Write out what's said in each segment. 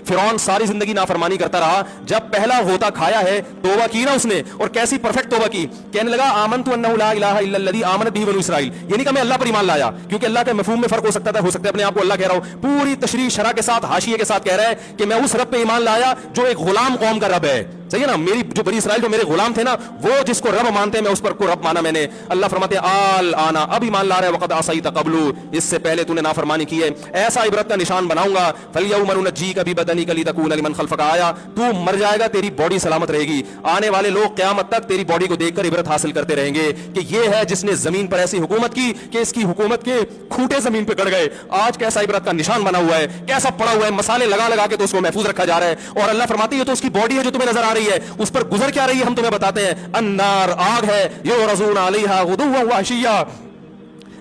फिरौन सारी जिंदगी नाफरमानी करता रहा, जब पहला होता खाया है तौबा की ना उसने, और कैसी परफेक्ट तौबा की, कहने लगा आमनतु अन्नहु ला इलाहा इल्लल्लज़ी आमनत बिही बनु इसराइल। ये नहीं कि मैं अल्लाह पर ईमान लाया, क्योंकि अल्लाह के मफहूम में फर्क हो सकता है अपने आप को अल्लाह कह रहा हूं, पूरी तशरीह शरह के साथ हाशिए के साथ कह रहा है कि मैं उस रब पे ईमान लाया जो एक गुलाम कौम का रब है। सही है ना, मेरी जो बनी इसराइल जो मेरे गुलाम थे ना, वो जिसको रब मानते हैं मैं उस पर को रब माना मैंने। अल्लाह फरमाते हैं आल आना, अब ईमान ला रहा है, वक़द असैत क़ब्लु, इससे पहले तूने नाफरमानी की है, ऐसा इबरत का निशान बनाऊंगा, फलयौम नुनज्जीका बिबदनिका लितकूना लिमन खल्फका आया, तू मर जाएगा तेरी बॉडी सलामत रहेगी, आने वाले लोग क़यामत तक तेरी बॉडी को देखकर इबरत हासिल करते रहेंगे कि ये है जिसने जमीन पर ऐसी हुकूमत की कि इसकी हुकूमत के खूंटे जमीन पर गड़ गए। आज कैसा इबरत का निशान बना हुआ है, कैसा पड़ा हुआ है, मसाले लगा लगा के तो उसको महफूज रखा जा रहा है। और अल्लाह फरमाती है तो उसकी बॉडी है जो तुम्हें नजर आ रही है, उस पर गुजर क्या रही है हम तुम्हें बताते हैं। अन्नार, आग है, युरज़ून अलैहा गुदुव्वन व अशिय्या,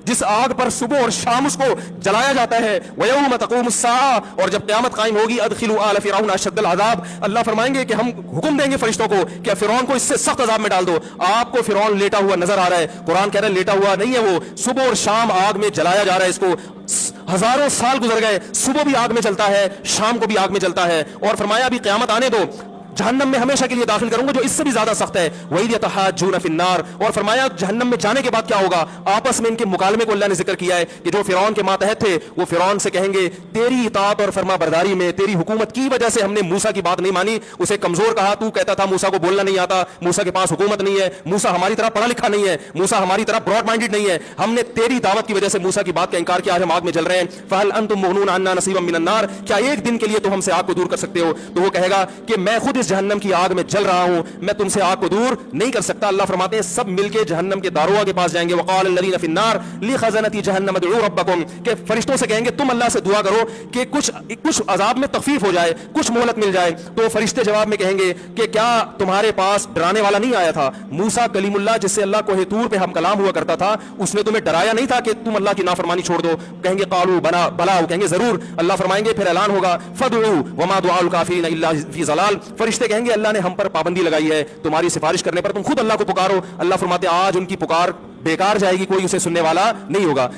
जिस आग पर सुबह और शाम उसको जलाया जाता है। वयौम तक़ूमुस्साआ, और जब क़यामत कायम होगी, अदखिलू आल फ़िरऔन अशद्दल अज़ाब, अल्लाह फरमाएंगे कि हम हुक्म देंगे फरिश्तों को कि फ़िरौन को इससे सख्त अज़ाब में डाल दो। आपको फ़िरौन लेटा हुआ नजर आ रहा है, कुरान कह रहा है लेटा हुआ नहीं है, वो सुबह और शाम आग में जलाया जा रहा है। इसको हजारों साल गुजर गए, सुबह भी आग में जलता है, शाम को भी आग में जलता है। और फरमाया अभी क़यामत आने दो, जहन्नम में हमेशा के लिए दाखिल करूंगा जो इससे भी ज्यादा सख्त है। वही यतहाज्जून फिन्नार, और फरमाया जहन्नम में जाने के बाद क्या होगा, आपस में इनके मुकालमे को अल्लाह ने जिक्र किया है कि जो फिरौन के मातहत थे वो फिरौन से कहेंगे तेरी इताअत और फरमा बरदारी में, तेरी हुकूमत की वजह से हमने मूसा की बात नहीं मानी, उसे कमजोर कहा, तू कहता था मूसा को बोलना नहीं आता, मूसा के पास हुकूमत नहीं है, मूसा हमारी तरह पढ़ा लिखा नहीं है, मूसा हमारी तरह ब्रॉड माइंडेड नहीं है, हमने तेरी दावत की वजह से मूसा की बात का इनकार किया, आज हम आग में जल रहे हैं। फहल अंतुम मुगनून अन्ना नसीबम मिनन नार, क्या एक दिन के लिए तो हमसे आग को दूर कर सकते हो? तो वो कहेगा कि मैं खुद इस जहन्नम की आग में जल रहा हूं, मैं तुमसे आग को दूर नहीं कर सकता। अल्लाह फरमाते हैं सब मिलके जहन्नम के दारोगा के पास जाएंगे। वक़ाल लल्लज़ीना फ़िन्नार लिखज़नती जहन्नम उदऊ रब्बकुम, के फरिश्तों से कहेंगे तुम अल्लाह से दुआ करो कि कुछ अजाब में तखफीफ हो जाए, कुछ मोहलत मिल जाए। तो फरिश्ते जवाब में कहेंगे कि क्या तुम्हारे पास डराने वाला नहीं आया था? मूसा कलीमुल्लाह जिससे अल्लाह को तूर पे हम कलाम हुआ करता था, उसने तुम्हें डराया नहीं था कि तुम अल्लाह की नाफरमानी छोड़ दो? कहेंगे कालू बला, वो कहेंगे जरूर। अल्लाह फरमाएंगे फिर ऐलान होगा फदउ वमा दुआउल काफिरीन इल्ला फी ज़लाल, फरिश्ते कहेंगे अल्लाह ने हम पर पाबंदी लगाई है, तुम्हारी सिफारिश करने पर तुम खुद अल्लाह को पुकारो। अल्लाह फरमाते आज उनकी पुकार बेकार जाएगी, कोई उसे सुनने वाला नहीं होगा।